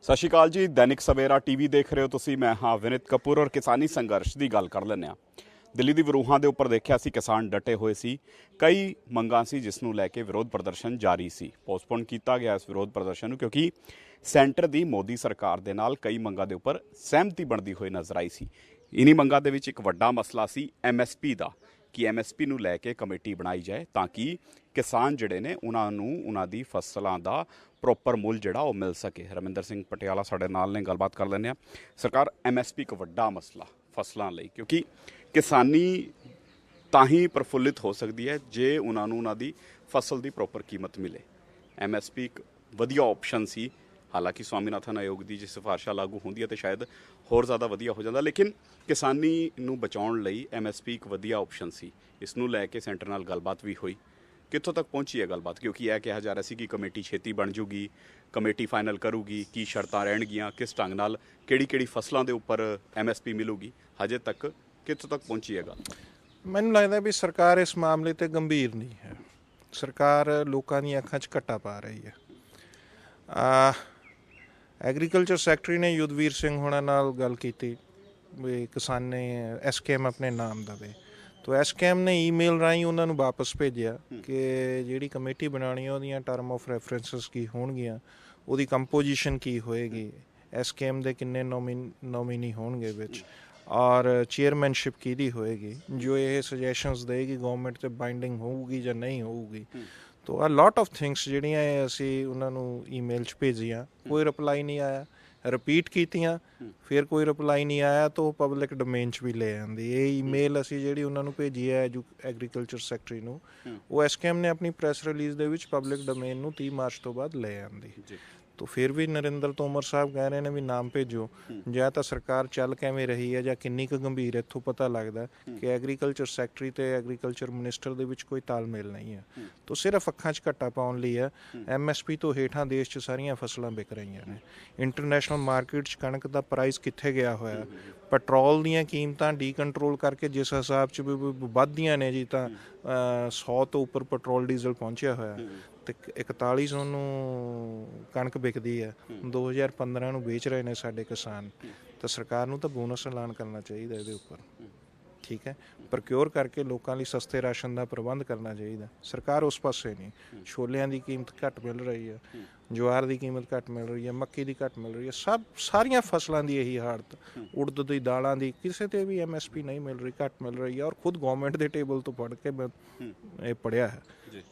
ਸਤਿ ਸ਼੍ਰੀ ਅਕਾਲ ਜੀ। ਦੈਨਿਕ ਸਵੇਰਾ ਟੀਵੀ ਦੇਖ ਰਹੇ ਹੋ ਤੁਸੀਂ। ਮੈਂ ਹਾਂ ਵਿਨਿਤ ਕਪੂਰ। ਔਰ ਕਿਸਾਨੀ ਸੰਘਰਸ਼ ਦੀ ਗੱਲ ਕਰ ਲੈਂਦੇ ਹਾਂ। ਦਿੱਲੀ ਦੀ ਵਰੂਹਾਂ ਦੇ ਉੱਪਰ ਦੇਖਿਆ ਸੀ ਕਿਸਾਨ ਡਟੇ ਹੋਏ ਸੀ। ਕਈ ਮੰਗਾਂ ਸੀ ਜਿਸ ਨੂੰ ਲੈ ਕੇ ਵਿਰੋਧ ਪ੍ਰਦਰਸ਼ਨ ਜਾਰੀ ਸੀ। ਪੋਸਟਪੋਨ ਕੀਤਾ ਗਿਆ ਇਸ ਵਿਰੋਧ ਪ੍ਰਦਰਸ਼ਨ ਨੂੰ ਕਿਉਂਕਿ ਸੈਂਟਰ ਦੀ ਮੋਦੀ ਸਰਕਾਰ ਦੇ ਨਾਲ ਕਈ ਮੰਗਾਂ ਦੇ ਉੱਪਰ ਸਹਿਮਤੀ ਬਣਦੀ ਹੋਈ ਨਜ਼ਰ ਆਈ ਸੀ। ਇन्हीं ਮੰਗਾਂ ਦੇ ਵਿੱਚ ਇੱਕ ਵੱਡਾ ਮਸਲਾ ਸੀ MSP ਦਾ ਕਿ MSP ਨੂੰ ਲੈ ਕੇ ਕਮੇਟੀ ਬਣਾਈ ਜਾਏ ਤਾਂ ਕਿ ਕਿਸਾਨ ਜਿਹੜੇ ਨੇ ਉਹਨਾਂ ਨੂੰ ਉਹਨਾਂ ਦੀ ਫਸਲਾਂ ਦਾ ਪ੍ਰੋਪਰ ਮੁੱਲ ਜਿਹੜਾ ਉਹ ਮਿਲ ਸਕੇ। ਰਮਿੰਦਰ ਸਿੰਘ ਪਟਿਆਲਾ ਸਾਡੇ ਨਾਲ ਨੇ, ਗੱਲਬਾਤ ਕਰ ਲੈਂਦੇ ਹਾਂ। ਸਰਕਾਰ MSP ਇੱਕ ਵੱਡਾ ਮਸਲਾ ਫਸਲਾਂ ਲਈ, ਕਿਉਂਕਿ ਕਿਸਾਨੀ ਤਾਂ ਹੀ ਪ੍ਰਫੁੱਲਿਤ ਹੋ ਸਕਦੀ ਹੈ ਜੇ ਉਹਨਾਂ ਨੂੰ ਉਹਨਾਂ ਦੀ ਫਸਲ ਦੀ ਪ੍ਰੋਪਰ ਕੀਮਤ ਮਿਲੇ। MSP ਇੱਕ ਵਧੀਆ ਆਪਸ਼ਨ ਸੀ। ਹਾਲਾਂਕਿ ਸਵਾਮੀਨਾਥਨ ਆਯੋਗ ਦੀ ਜੇ ਸਿਫਾਰਿਸ਼ਾਂ ਲਾਗੂ ਹੁੰਦੀਆਂ ਤਾਂ ਸ਼ਾਇਦ ਹੋਰ ਜ਼ਿਆਦਾ ਵਧੀਆ ਹੋ ਜਾਂਦਾ, ਲੇਕਿਨ ਕਿਸਾਨੀ ਨੂੰ ਬਚਾਉਣ ਲਈ MSP ਇੱਕ ਵਧੀਆ ਆਪਸ਼ਨ ਸੀ। ਇਸ ਨੂੰ ਲੈ ਕੇ ਸੈਂਟਰ ਨਾਲ ਗੱਲਬਾਤ ਵੀ ਹੋਈ। ਕਿੱਥੋਂ ਤੱਕ ਪਹੁੰਚੀ ਹੈ ਗੱਲਬਾਤ? ਕਿਉਂਕਿ ਇਹ ਕਿਹਾ ਜਾ ਰਿਹਾ ਸੀ ਕਿ ਕਮੇਟੀ ਛੇਤੀ ਬਣ ਜੂਗੀ, ਕਮੇਟੀ ਫਾਈਨਲ ਕਰੂਗੀ ਕੀ ਸ਼ਰਤਾਂ ਰਹਿਣਗੀਆਂ, ਕਿਸ ਢੰਗ ਨਾਲ ਕਿਹੜੀ ਫਸਲਾਂ ਦੇ ਉੱਪਰ MSP ਮਿਲੂਗੀ। ਹਜੇ ਤੱਕ ਕਿੱਥੋਂ ਤੱਕ ਪਹੁੰਚੀ ਹੈ ਗੱਲ? ਮੈਨੂੰ ਲੱਗਦਾ ਵੀ ਸਰਕਾਰ ਇਸ ਮਾਮਲੇ ਤੇ ਗੰਭੀਰ ਨਹੀਂ ਹੈ। ਸਰਕਾਰ ਲੋਕਾਂ ਦੀਆਂ ਅੱਖਾਂ 'ਚ ਘੱਟਾ ਪਾ ਰਹੀ ਹੈ। ਐਗਰੀਕਲਚਰ ਸੈਕਟਰੀ ਨੇ ਯੁੱਧਵੀਰ ਸਿੰਘ ਹੋਣਾ ਨਾਲ ਗੱਲ ਕੀਤੀ ਵੀ ਕਿਸਾਨੇ SKM ਆਪਣੇ ਨਾਮ ਦੇਵੇ। ਤੋ SKM ਨੇ ਈਮੇਲ ਰਾਹੀਂ ਉਹਨਾਂ ਨੂੰ ਵਾਪਸ ਭੇਜਿਆ ਕਿ ਜਿਹੜੀ ਕਮੇਟੀ ਬਣਾਉਣੀ ਹੈ ਉਹਦੀਆਂ ਟਰਮ ਆਫ ਰੈਫਰੈਂਸਸ ਕੀ ਹੋਣਗੀਆਂ, ਉਹਦੀ ਕੰਪੋਜੀਸ਼ਨ ਕੀ ਹੋਏਗੀ, SKM ਦੇ ਕਿੰਨੇ ਨੋਮੀਨੀ ਹੋਣਗੇ ਵਿੱਚ, ਔਰ ਚੇਅਰਮੈਨਸ਼ਿਪ ਕਿਹਦੀ ਹੋਏਗੀ, ਜੋ ਇਹ ਸੁਜੈਸ਼ਨਸ ਦੇਗੀ ਗਵਰਨਮੈਂਟ 'ਤੇ ਬਾਈਂਡਿੰਗ ਹੋਊਗੀ ਜਾਂ ਨਹੀਂ ਹੋਊਗੀ। ਤੋ ਆ ਲੋਟ ਆਫ ਥਿੰਗਸ ਜਿਹੜੀਆਂ ਅਸੀਂ ਉਹਨਾਂ ਨੂੰ ਈਮੇਲ 'ਚ ਭੇਜੀਆਂ, ਕੋਈ ਰਿਪਲਾਈ ਨਹੀਂ ਆਇਆ। ਰਿਪੀਟ ਕੀਤੀਆਂ, ਫਿਰ ਕੋਈ ਰਿਪਲਾਈ ਨਹੀਂ ਆਇਆ ਤਾਂ ਉਹ ਪਬਲਿਕ ਡੋਮੇਨ 'ਚ ਵੀ ਲੈ ਆਉਂਦੀ। ਇਹ ਈਮੇਲ ਅਸੀਂ ਜਿਹੜੀ ਉਹਨਾਂ ਨੂੰ ਭੇਜੀ ਹੈ ਐਗਰੀਕਲਚਰ ਸੈਕਟਰੀ ਨੂੰ, ਉਹ SKM ਨੇ ਆਪਣੀ ਪ੍ਰੈਸ ਰਿਲੀਜ਼ ਦੇ ਵਿੱਚ ਪਬਲਿਕ ਡੋਮੇਨ ਨੂੰ 30 ਮਾਰਚ ਤੋਂ ਬਾਅਦ ਲੈ ਆਉਂਦੀ। तो फिर भी नरेंद्र तोमर साहब कह रहे हैं भी नाम भेजो। ਜਾਂ ਤਾਂ ਸਰਕਾਰ ਚੱਲ ਕਿਵੇਂ ਰਹੀ ਹੈ ਜਾਂ ਕਿੰਨੀ ਕੁ ਗੰਭੀਰ ਇੱਥੋਂ ਪਤਾ ਲੱਗਦਾ ਕਿ ਐਗਰੀਕਲਚਰ ਸੈਕਟਰੀ ਤੇ ਐਗਰੀਕਲਚਰ ਮਿਨਿਸਟਰ ਦੇ ਵਿੱਚ ਕੋਈ ਤਾਲਮੇਲ ਨਹੀਂ ਹੈ। ਤਾਂ ਸਿਰਫ ਅੱਖਾਂ 'ਚ ਘੱਟਾ ਪਾਉਣ ਲਈ ਹੈ। MSP ਤੋਂ ਹੇਠਾਂ ਦੇਸ਼ 'ਚ ਸਾਰੀਆਂ ਫਸਲਾਂ ਵਿਕ ਰਹੀਆਂ ਨੇ। ਇੰਟਰਨੈਸ਼ਨਲ ਮਾਰਕੀਟ 'ਚ ਕਣਕ ਦਾ ਪ੍ਰਾਈਸ ਕਿੱਥੇ ਗਿਆ ਹੋਇਆ। ਪੈਟਰੋਲ ਦੀਆਂ ਕੀਮਤਾਂ ਡੀਕੰਟਰੋਲ ਕਰਕੇ ਜਿਸ ਹਿਸਾਬ 'ਚ ਵੱਧਦੀਆਂ ਨੇ ਜੀ, ਤਾਂ 100 ਤੋਂ ਉੱਪਰ ਪੈਟਰੋਲ ਡੀਜ਼ਲ ਪਹੁੰਚਿਆ ਹੋਇਆ ਤੇ 4100 ਨੂੰ ਕਣਕ ਵਿਕਦੀ ਹੈ। 2015 ਨੂੰ ਵੇਚ ਰਹੇ ਨੇ ਸਾਡੇ ਕਿਸਾਨ। ਤਾਂ ਸਰਕਾਰ ਨੂੰ ਤਾਂ ਬੋਨਸ ਐਲਾਨ ਕਰਨਾ ਚਾਹੀਦਾ ਇਹਦੇ ਉੱਪਰ, ਠੀਕ ਹੈ। ਪ੍ਰਕਿਓਰ ਕਰਕੇ ਲੋਕਾਂ ਲਈ ਸਸਤੇ ਰਾਸ਼ਨ ਦਾ ਪ੍ਰਬੰਧ ਕਰਨਾ ਚਾਹੀਦਾ। ਸਰਕਾਰ ਉਸ ਪਾਸੇ ਨਹੀਂ। ਛੋਲਿਆਂ ਦੀ ਕੀਮਤ ਘੱਟ ਮਿਲ ਰਹੀ ਹੈ, ਜਵਾਰ ਦੀ ਕੀਮਤ ਘੱਟ ਮਿਲ ਰਹੀ ਹੈ, ਮੱਕੀ ਦੀ ਘੱਟ ਮਿਲ ਰਹੀ ਹੈ। ਸਾਰੀਆਂ ਫਸਲਾਂ ਦੀ ਇਹੀ ਹਾਲਤ। ਉੜਦ ਦੀ ਦਾਲਾਂ ਦੀ ਕਿਸੇ 'ਤੇ ਵੀ MSP ਨਹੀਂ ਮਿਲ ਰਹੀ, ਘੱਟ ਮਿਲ ਰਹੀ ਹੈ। ਔਰ ਖੁਦ ਗੌਰਮੈਂਟ ਦੇ ਟੇਬਲ ਤੋਂ ਪੜ੍ਹ ਕੇ ਮੈਂ ਇਹ ਪੜ੍ਹਿਆ ਹੈ,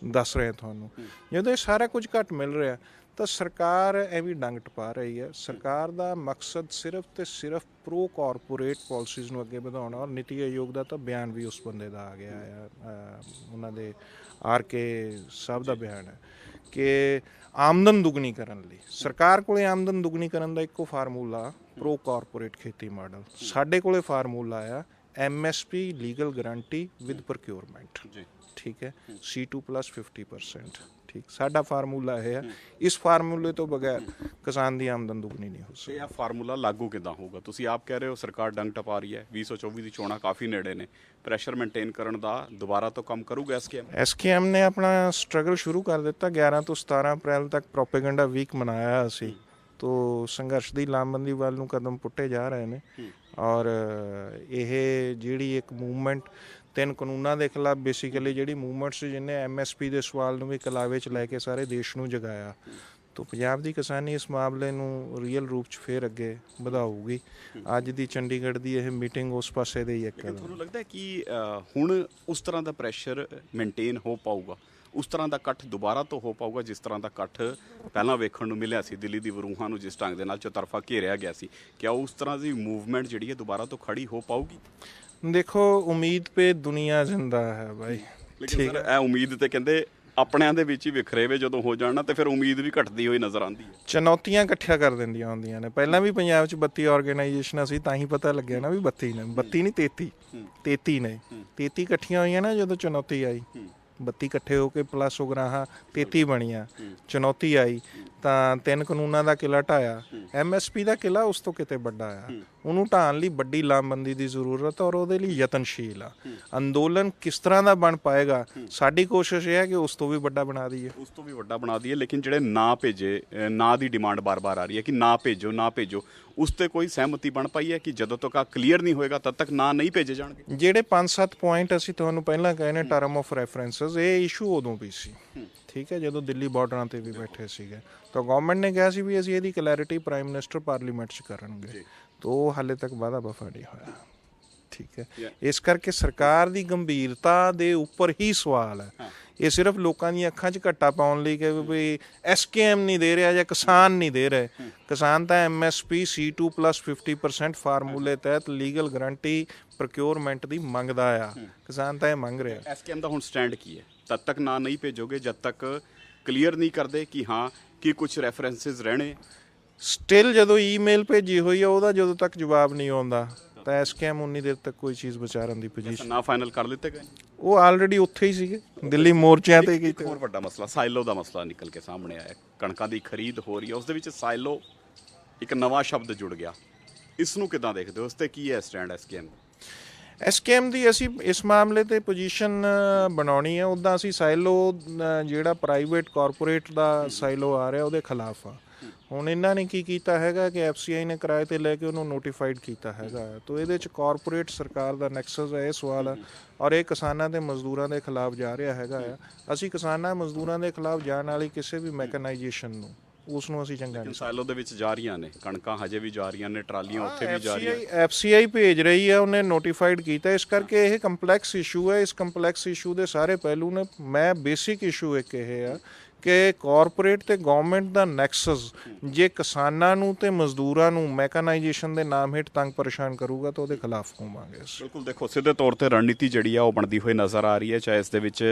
ਦੱਸ ਰਿਹਾ ਤੁਹਾਨੂੰ। ਜਦੋਂ ਇਹ ਸਾਰਾ ਕੁਝ ਘੱਟ ਮਿਲ ਰਿਹਾ ਤਾਂ ਸਰਕਾਰ ਐਵੇਂ ਡੰਗ ਟਪਾ ਰਹੀ ਹੈ। ਸਰਕਾਰ ਦਾ ਮਕਸਦ ਸਿਰਫ ਤੇ ਸਿਰਫ ਪ੍ਰੋ ਕਾਰਪੋਰੇਟ ਪਾਲਿਸੀਜ਼ ਨੂੰ ਅੱਗੇ ਵਧਾਉਣਾ। ਔਰ ਨੀਤੀ ਆਯੋਗ ਦਾ ਤਾਂ ਬਿਆਨ ਵੀ ਉਸ ਬੰਦੇ ਦਾ ਆ ਗਿਆ ਹੈ, ਉਹਨਾਂ ਦੇ RK ਸਾਹਿਬ ਦਾ ਬਿਆਨ ਹੈ ਕਿ ਆਮਦਨ ਦੁੱਗਣੀ ਕਰਨ ਲਈ ਸਰਕਾਰ ਕੋਲੇ ਆਮਦਨ ਦੁੱਗਣੀ ਕਰਨ ਦਾ ਇੱਕੋ ਫਾਰਮੂਲਾ ਪ੍ਰੋ ਕਾਰਪੋਰੇਟ ਖੇਤੀ ਮਾਡਲ। ਸਾਡੇ ਕੋਲੇ ਫਾਰਮੂਲਾ ਆ MSP legal guarantee with procurement, ਠੀਕ ਹੈ। C2 + 50%, ਠੀਕ। ਸਾਡਾ ਫਾਰਮੂਲਾ ਇਹ ਹੈ। ਇਸ ਫਾਰਮੂਲੇ ਤੋਂ ਬਗੈਰ ਕਿਸਾਨ ਦੀ ਆਮਦਨ ਦੁੱਗਣੀ ਨਹੀਂ ਹੋ ਸਕਦੀ। ਇਹ ਫਾਰਮੂਲਾ ਲਾਗੂ ਕਿੱਦਾਂ ਹੋਊਗਾ? ਤੁਸੀਂ ਆਪ ਕਹਿ ਰਹੇ ਹੋ ਸਰਕਾਰ ਡੰਗ ਟਪਾ ਰਹੀ ਹੈ। 2024 ਦੀ ਚੋਣਾਂ ਕਾਫੀ ਨੇੜੇ ਨੇ। ਪ੍ਰੈਸ਼ਰ ਮੇਨਟੇਨ ਕਰਨ ਦਾ ਦੁਬਾਰਾ ਤੋਂ ਕੰਮ ਕਰੂਗਾ SKM ਨੇ ਆਪਣਾ ਸਟਰਗਲ ਸ਼ੁਰੂ ਕਰ ਦਿੱਤਾ। 11 ਤੋਂ 17 ਅਪ੍ਰੈਲ ਤੱਕ ਪ੍ਰੋਪੇਗੈਂਡਾ ਵੀਕ ਮਨਾਇਆ ਅਸੀਂ। ਤੋ ਸੰਘਰਸ਼ ਦੀ ਲਾਮਬੰਦੀ ਵੱਲ ਨੂੰ ਕਦਮ ਪੁੱਟੇ ਜਾ ਰਹੇ ਨੇ। ਔਰ ਇਹ ਜਿਹੜੀ ਇੱਕ ਮੂਵਮੈਂਟ 3 ਕਾਨੂੰਨਾਂ ਦੇ ਖਿਲਾਫ ਬੇਸਿਕਲੀ ਜਿਹੜੀ ਮੂਵਮੈਂਟਸ ਜਿਹਨੇ MSP ਦੇ ਸਵਾਲ ਨੂੰ ਵੀ ਕਲਾਵੇ 'ਚ ਲੈ ਕੇ ਸਾਰੇ ਦੇਸ਼ ਨੂੰ ਜਗਾਇਆ। ਤੋ ਪੰਜਾਬ ਦੀ ਕਿਸਾਨੀ ਇਸ ਮਾਮਲੇ ਨੂੰ ਰੀਅਲ ਰੂਪ 'ਚ ਫਿਰ ਅੱਗੇ ਵਧਾਊਗੀ। ਅੱਜ ਦੀ ਚੰਡੀਗੜ੍ਹ ਦੀ ਇਹ ਮੀਟਿੰਗ ਉਸ ਪਾਸੇ ਦੇ ਹੀ ਇੱਕ। ਤੁਹਾਨੂੰ ਲੱਗਦਾ ਕਿ ਹੁਣ ਉਸ ਤਰ੍ਹਾਂ ਦਾ ਪ੍ਰੈਸ਼ਰ ਮੇਨਟੇਨ ਹੋ ਪਾਊਗਾ, ਉਸ ਤਰ੍ਹਾਂ ਦਾ ਇਕੱਠ ਦੁਬਾਰਾ ਤੋਂ ਹੋ ਪਾਊਗਾ ਜਿਸ ਤਰ੍ਹਾਂ ਦਾ ਇਕੱਠ ਪਹਿਲਾਂ ਵੇਖਣ ਨੂੰ ਮਿਲਿਆ ਸੀ? ਦਿੱਲੀ ਦੀ ਵਰੂਹਾਂ ਨੂੰ ਜਿਸ ਢੰਗ ਦੇ ਨਾਲ ਚੌਤਰਫਾ ਘੇਰਿਆ ਗਿਆ ਸੀ, ਕਿਆ ਉਸ ਤਰ੍ਹਾਂ ਦੀ ਮੂਵਮੈਂਟ ਜਿਹੜੀ ਹੈ ਦੁਬਾਰਾ ਤੋਂ ਖੜੀ ਹੋ ਪਾਊਗੀ? ਦੇਖੋ, ਉਮੀਦ ਪੇ ਦੁਨੀਆ ਜ਼ਿੰਦਾ ਹੈ ਭਾਈ। ਲੇਕਿਨ ਸਰ ਇਹ ਉਮੀਦ ਤੇ ਕਹਿੰਦੇ ਆਪਣਿਆਂ ਦੇ ਵਿੱਚ ਹੀ ਵਿਖਰੇਵੇ ਜਦੋਂ ਹੋ ਜਾਣਾ ਤੇ ਫਿਰ ਉਮੀਦ ਵੀ ਘਟਦੀ ਹੋਈ ਨਜ਼ਰ ਆਉਂਦੀ ਹੈ। ਚੁਣੌਤੀਆਂ ਇਕੱਠੀਆਂ ਕਰ ਦਿੰਦੀਆਂ ਹੁੰਦੀਆਂ ਨੇ। ਪਹਿਲਾਂ ਵੀ ਪੰਜਾਬ 'ਚ 32 ਆਰਗੇਨਾਈਜੇਸ਼ਨਾਂ ਸੀ, ਤਾਂ ਹੀ ਪਤਾ ਲੱਗਿਆ ਨਾ ਵੀ 32 ਨੇ, 32 ਨਹੀਂ 33 ਨੇ। 33 ਇਕੱਠੀਆਂ ਹੋਈਆਂ ਨਾ ਜਦੋਂ ਚੁਣੌਤੀ ਆਈ, 32 ਇਕੱਠੇ ਹੋ ਕੇ ਪਲੱਸ ਉਗਰਾਹਾਂ 33 ਬਣੀਆਂ, ਚੁਣੌਤੀ ਆਈ ਤਾਂ 3 ਕਾਨੂੰਨਾਂ ਦਾ ਕਿਲਾ ਢਾਇਆ। MSP ਦਾ ਕਿਲਾ ਉਸ ਤੋਂ ਕਿਤੇ ਵੱਡਾ ਆ, ਉਹਨੂੰ ਢਾਣ ਲਈ ਵੱਡੀ ਲਾਮਬੰਦੀ ਦੀ ਜ਼ਰੂਰਤ ਔਰ ਉਹਦੇ ਲਈ ਯਤਨਸ਼ੀਲ ਆ। ਅੰਦੋਲਨ ਕਿਸ ਤਰ੍ਹਾਂ ਦਾ ਬਣ ਪਾਏਗਾ, ਸਾਡੀ ਕੋਸ਼ਿਸ਼ ਇਹ ਹੈ ਕਿ ਉਸ ਤੋਂ ਵੀ ਵੱਡਾ ਬਣਾ ਦਈਏ, ਉਸ ਤੋਂ ਵੀ ਵੱਡਾ ਬਣਾ ਦਈਏ। ਲੇਕਿਨ ਜਿਹੜੇ ਨਾ ਭੇਜੇ, ਨਾ ਦੀ ਡਿਮਾਂਡ ਬਾਰ-ਬਾਰ ਆ ਰਹੀ ਹੈ ਕਿ ਨਾ ਭੇਜੋ ਨਾ ਭੇਜੋ, ਉਸ ਤੇ ਕੋਈ ਸਹਿਮਤੀ ਬਣ ਪਈ ਹੈ ਕਿ ਜਦੋਂ ਤੱਕ ਆ ਕਲੀਅਰ ਨਹੀਂ ਹੋਏਗਾ ਤਦ ਤੱਕ ਨਾ ਨਹੀਂ ਭੇਜੇ ਜਾਣਗੇ? ਜਿਹੜੇ 5-7 ਪੁਆਇੰਟ ਅਸੀਂ ਤੁਹਾਨੂੰ ਪਹਿਲਾਂ ਕਹੇ ਨੇ ਟਰਮ ਆਫ ਰੈਫਰੈਂਸਸ, ਇਹ ਇਸ਼ੂ ਉਦੋਂ ਵੀ ਸੀ, ਠੀਕ ਹੈ, ਜਦੋਂ ਦਿੱਲੀ ਬਾਰਡਰਾਂ ਤੇ ਵੀ ਬੈਠੇ ਸੀਗੇ ਤਾਂ ਗਵਰਨਮੈਂਟ ਨੇ ਕਿਹਾ ਸੀ ਵੀ ਅਸੀਂ ਇਹਦੀ ਕਲੈਰਿਟੀ ਪ੍ਰਾਈਮ ਮਿਨਿਸਟਰ ਪਾਰਲੀਮੈਂਟ 'ਚ ਕਰਨਗੇ, ਤਾਂ ਉਹ ਹਾਲੇ ਤੱਕ ਵਾਅਦਾ ਵਫਾ ਨਹੀਂ ਹੋਇਆ, ਠੀਕ ਹੈ। ਇਸ ਕਰਕੇ ਸਰਕਾਰ ਦੀ ਗੰਭੀਰਤਾ ਦੇ ਉੱਪਰ ਹੀ ਸਵਾਲ ਹੈ। ਇਹ ਸਿਰਫ ਲੋਕਾਂ ਦੀਆਂ ਅੱਖਾਂ 'ਚ ਘੱਟਾ ਪਾਉਣ ਲਈ ਕਿ ਵੀ SKM ਨਹੀਂ ਦੇ ਰਿਹਾ ਜਾਂ ਕਿਸਾਨ ਨਹੀਂ ਦੇ ਰਹੇ। ਕਿਸਾਨ ਤਾਂ MSP C2 plus 50% ਫਾਰਮੂਲੇ ਤਹਿਤ ਲੀਗਲ ਗਰੰਟੀ ਪ੍ਰੋਕਿਉਰਮੈਂਟ ਦੀ ਮੰਗਦਾ ਆ, ਕਿਸਾਨ ਤਾਂ ਇਹ ਮੰਗ ਰਿਹਾ। SKM ਦਾ ਹੁਣ ਸਟੈਂਡ ਕੀ ਹੈ? ਤਦ ਤੱਕ ਨਾ ਨਹੀਂ ਭੇਜੋਗੇ ਜਦ ਤੱਕ ਕਲੀਅਰ ਨਹੀਂ ਕਰਦੇ ਕਿ ਹਾਂ ਕਿ ਕੁਝ ਰੈਫਰੈਂਸਿਸ ਰਹਿਣੇ? ਸਟਿਲ ਜਦੋਂ ਈਮੇਲ ਭੇਜੀ ਹੋਈ ਆ ਉਹਦਾ ਜਦੋਂ ਤੱਕ ਜਵਾਬ ਨਹੀਂ ਆਉਂਦਾ ਤਾਂ SKM ਉਨੀ ਦੇਰ ਤੱਕ ਕੋਈ ਚੀਜ਼ ਵਿਚਾਰਨ ਦੀ ਪੋਜੀਸ਼ਨ ਨਾ ਫਾਈਨਲ ਕਰ ਦਿੱਤੇ ਗਏ? ਉਹ ਆਲਰੇਡੀ ਉੱਥੇ ਹੀ ਸੀਗੇ, ਦਿੱਲੀ ਮੋਰਚਿਆਂ ਤੇ ਇੱਕ ਹੋਰ ਵੱਡਾ ਮਸਲਾ ਸਾਈਲੋ ਦਾ ਮਸਲਾ ਨਿਕਲ ਕੇ ਸਾਹਮਣੇ ਆਇਆ। ਕਣਕਾਂ ਦੀ ਖਰੀਦ ਹੋ ਰਹੀ ਹੈ, ਉਸ ਦੇ ਵਿੱਚ ਸਾਈਲੋ ਇੱਕ ਨਵਾਂ ਸ਼ਬਦ ਜੁੜ ਗਿਆ। ਇਸ ਨੂੰ ਕਿੱਦਾਂ ਦੇਖਦੇ ਹੋ? ਉਸ ਤੇ ਕੀ ਹੈ ਸਟੈਂਡ SKM ਦੀ? ਅਸੀਂ ਇਸ ਮਾਮਲੇ ਤੇ ਪੋਜੀਸ਼ਨ ਬਣਾਉਣੀ ਹੈ। ਉੱਦਾਂ ਅਸੀਂ ਸਾਈਲੋ ਜਿਹੜਾ ਪ੍ਰਾਈਵੇਟ ਕਾਰਪੋਰੇਟ ਦਾ ਸਾਈਲੋ ਆ ਰਿਹਾ ਉਹਦੇ ਖਿਲਾਫ ਆ। ਹੁਣ ਇਹਨਾਂ ਨੇ ਕੀ ਕੀਤਾ ਹੈਗਾ ਕਿ FCI ਨੇ ਕਿਰਾਏ ਤੇ ਲੈ ਕੇ ਉਹਨੂੰ ਨੋਟੀਫਾਈਡ ਕੀਤਾ ਹੈਗਾ, ਤਾਂ ਇਹਦੇ 'ਚ ਕਾਰਪੋਰੇਟ ਸਰਕਾਰ ਦਾ ਨੈਕਸਸ ਹੈ, ਇਹ ਸਵਾਲ ਹੈ। ਔਰ ਇਹ ਕਿਸਾਨਾਂ ਤੇ ਮਜ਼ਦੂਰਾਂ ਦੇ ਖਿਲਾਫ ਜਾ ਰਿਹਾ ਹੈਗਾ ਆ। ਅਸੀਂ ਕਿਸਾਨਾਂ ਮਜ਼ਦੂਰਾਂ ਦੇ ਖਿਲਾਫ ਜਾਣ ਵਾਲੀ ਕਿਸੇ ਵੀ ਮੈਕਨਾਈਜੇਸ਼ਨ ਨੂੰ, ਉਸ ਨੂੰ ਅਸੀਂ ਚੰਗਾ ਨਹੀਂ। ਸਾਈਲੋ ਦੇ ਵਿੱਚ ਜਾ ਰਹੀਆਂ ਨੇ ਕਣਕਾਂ, ਹਜੇ ਵੀ ਜਾ ਰਹੀਆਂ ਨੇ, ਟਰਾਲੀਆਂ ਉੱਥੇ ਵੀ ਜਾ ਰਹੀਆਂ। FCI ਭੇਜ ਰਹੀ ਹੈ, ਉਹਨੇ ਨੋਟੀਫਾਈਡ ਕੀਤਾ। ਇਸ ਕਰਕੇ ਇਹ ਕੰਪਲੈਕਸ ਇਸ਼ੂ ਹੈ। ਇਸ ਕੰਪਲੈਕਸ ਇਸ਼ੂ ਦੇ ਸਾਰੇ ਪਹਿਲੂ ਨੇ। ਮੈਂ ਬੇਸਿਕ ਇਸ਼ੂ ਇੱਕ ਇਹ ਆ ਕਿ ਕਾਰਪੋਰੇਟ ਤੇ ਗਵਰਨਮੈਂਟ ਦਾ ਨੈਕਸਸ ਜੇ ਕਿਸਾਨਾਂ ਨੂੰ ਤੇ ਮਜ਼ਦੂਰਾਂ ਨੂੰ ਮੈਕਨਾਈਜੇਸ਼ਨ ਦੇ ਨਾਮ ਹੇਠ ਤੰਗ ਪਰੇਸ਼ਾਨ ਕਰੂਗਾ ਤਾਂ ਉਹਦੇ ਖਿਲਾਫ ਹੋਵਾਂਗੇ। ਬਿਲਕੁਲ, ਦੇਖੋ ਸਿੱਧੇ ਤੌਰ ਤੇ ਰਣਨੀਤੀ ਜਿਹੜੀ ਆ ਉਹ ਬਣਦੀ ਹੋਈ ਨਜ਼ਰ ਆ ਰਹੀ ਹੈ, ਚਾਹੇ ਇਸ ਦੇ ਵਿੱਚ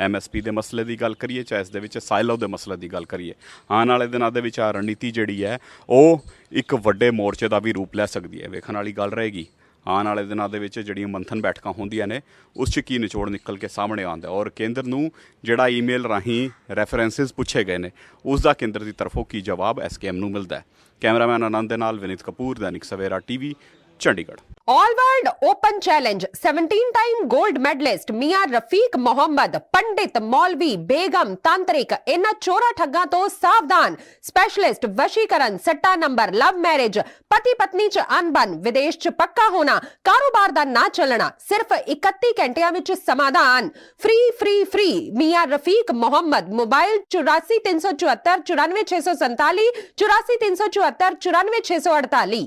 MSP ਦੇ ਮਸਲੇ ਦੀ ਗੱਲ ਕਰੀਏ, ਚਾਹੇ ਇਸ ਦੇ ਵਿੱਚ ਸਾਈਲੋ ਦੇ ਮਸਲੇ ਦੀ ਗੱਲ ਕਰੀਏ। ਆਉਣ ਵਾਲੇ ਦਿਨਾਂ ਦੇ ਵਿੱਚ ਆ ਰਣਨੀਤੀ ਜਿਹੜੀ ਹੈ ਉਹ ਇੱਕ ਵੱਡੇ ਮੋਰਚੇ ਦਾ ਵੀ ਰੂਪ ਲੈ ਸਕਦੀ ਹੈ। ਵੇਖਣ ਵਾਲੀ ਗੱਲ ਰਹੇਗੀ ਆਉਣ ਵਾਲੇ ਦਿਨਾਂ ਦੇ ਵਿੱਚ ਜਿਹੜੀਆਂ ਮੰਥਨ ਬੈਠਕਾਂ ਹੁੰਦੀਆਂ ਨੇ ਉਸ 'ਚ ਕੀ ਨਿਚੋੜ ਨਿਕਲ ਕੇ ਸਾਹਮਣੇ ਆਉਂਦਾ, ਔਰ ਕੇਂਦਰ ਨੂੰ ਜਿਹੜਾ ਈਮੇਲ ਰਾਹੀਂ ਰੈਫਰੈਂਸਿਸ ਪੁੱਛੇ ਗਏ ਨੇ ਉਸ ਦਾ ਕੇਂਦਰ ਦੀ ਤਰਫੋਂ ਕੀ ਜਵਾਬ SKM ਨੂੰ ਮਿਲਦਾ ਹੈ। ਕੈਮਰਾਮੈਨ ਆਨੰਦ ਦੇ ਨਾਲ Vineet Kapoor, Dainik Savera TV, Chandigarh. All world open challenge 17 gold medalist मियां रफीक मोहम्मद, पंडित, मौलवी, बेगम, तांत्रिक, इन्हां चोरा ठग्गां तो सावधान। स्पेशलिस्ट वशीकरण, सट्टा नंबर, लव मैरिज, पति पत्नी च अनबन, विदेश च पक्का होना, कारोबार दा ना चलना, सिर्फ 31 घंटियां विच समाधान। फ्री फ्री फ्री मियां रफीक मोहम्मद। मोबाइल 84 374 94 647, 84 374 94 648।